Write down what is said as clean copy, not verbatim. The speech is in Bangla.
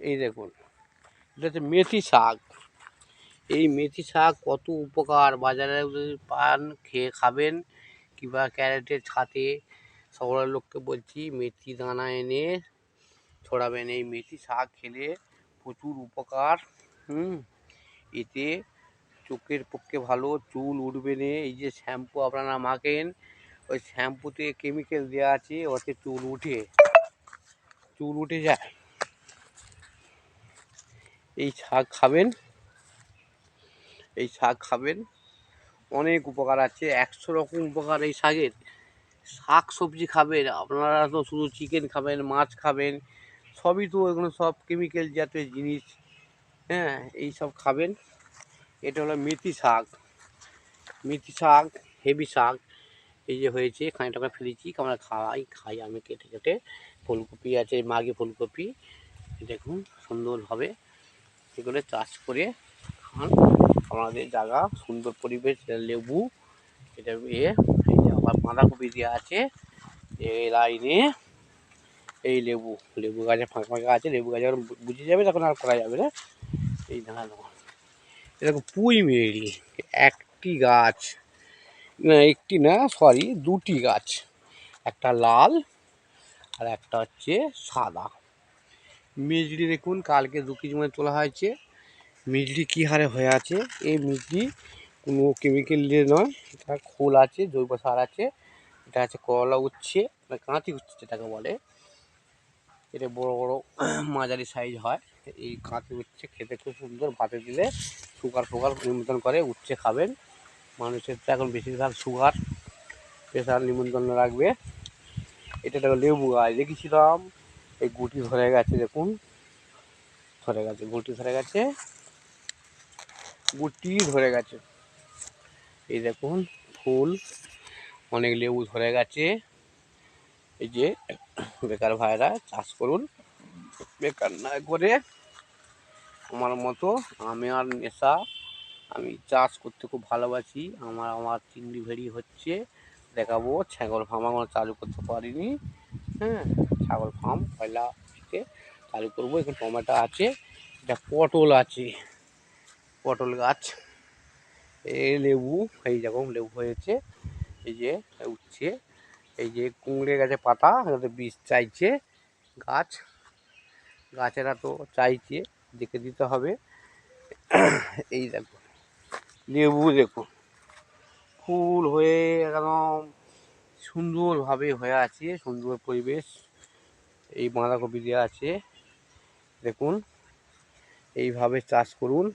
এই দেখুন, এটা হচ্ছে মেথি শাক। এই মেথি শাক কত উপকার, বাজারে যদি পান খেয়ে খাবেন, কিংবা ক্যারেটের ছাতে সকল লোককে বলছি মেথি দানা এনে ছড়াবেন। এই মেথি শাক খেলে প্রচুর উপকার। এতে চোখের পক্ষে ভালো, চুল উঠবে না। এই যে শ্যাম্পু আপনারা মাখেন, ওই শ্যাম্পুতে কেমিক্যাল দেওয়া আছে, ওতে চুল উঠে যায়। এই শাক খাবেন, অনেক উপকার আছে, 100 রকম উপকার এই শাকের। শাক সবজি খাবেন, আপনারা তো শুধু চিকেন খাবেন, মাছ খাবেন, সবই তো এগুলো সব কেমিক্যাল জাতীয় জিনিস। এই সব খাবেন। এটা হলো মেথি শাক, হেভি শাক। এই যে হয়েছে, খানিকটা করে ফেলেছি, আমরা খাই আমি কেটে। ফুলকপি আছে, মাঘি ফুলকপি, দেখুন সুন্দরভাবে এগুলো চাষ করে খান। আমাদের জায়গা সুন্দর পরিবেশ, লেবু, এটা এই যে আবার বাঁধাকপি দেওয়া আছে এই লাইনে। এই লেবু গাছে ফাঁকা আছে, লেবু গাছ যখন বুঝে যাবে তখন আর করা যাবে না। এই ধান এরকম পুঁই মেরি, একটি গাছ না, একটি না, সরি, দুটি গাছ, একটা লাল আর একটা হচ্ছে সাদা। মিজরি দেখুন, কালকে 2 কেজি মতো তোলা হয়েছে। মিজরি কী হারে হয়ে আছে! এই মিজরি কোনো কেমিক্যাল দিয়ে নয়, এটা খোল আছে, জৈব সার আছে। এটা আছে করলা উচ্ছে, কাঁচি উচ্ছে যেটাকে বলে। এটা বড় বড় মাঝারি সাইজ হয়। এই কাঁচি উচ্ছে খেতে খুব সুন্দর, ভাতে দিলে সুগার নিয়ন্ত্রণ করে। উচ্ছে খাবেন, মানুষের তো এখন বেশিরভাগ সুগার, প্রেশার নিমন্ত্রণ রাখবে। এটা দেখো লেবু গাছ দেখেছিলাম, এই গুটি ধরে গেছে, দেখুন গুটি ধরে গেছে। এই দেখুন ফুল, অনেক লেবু ধরে গেছে। এই যে বেকার ভাইরা চাষ করুন, বেকার না করে আমার মতো। আমার নেশা, আমি চাষ করতে খুব ভালোবাসি। আমার চিংড়ি ভেড়ি হচ্ছে, দেখাবো। ছাগল ফার্ম এখনো চালু করতে পারিনি। ছাগল ফার্ম পয়লা থেকে চালু করবো। এখানে টমেটো আছে, এটা পটল আছে, পটল গাছ, এই লেবু, এই রকম লেবু হয়েছে। এই যে উচ্ছে, এই যে কুমড়ে গাছে পাতা, বীজ চাইছে গাছেরা তো চাইছে, দেখে দিতে হবে। এই দেখো লেবু, দেখুন ফুল হয়ে একদম সুন্দরভাবে হয়ে আছে, সুন্দর পরিবেশ। এই বাঁধাকপি দেওয়া আছে, দেখুন এইভাবে চাষ করুন।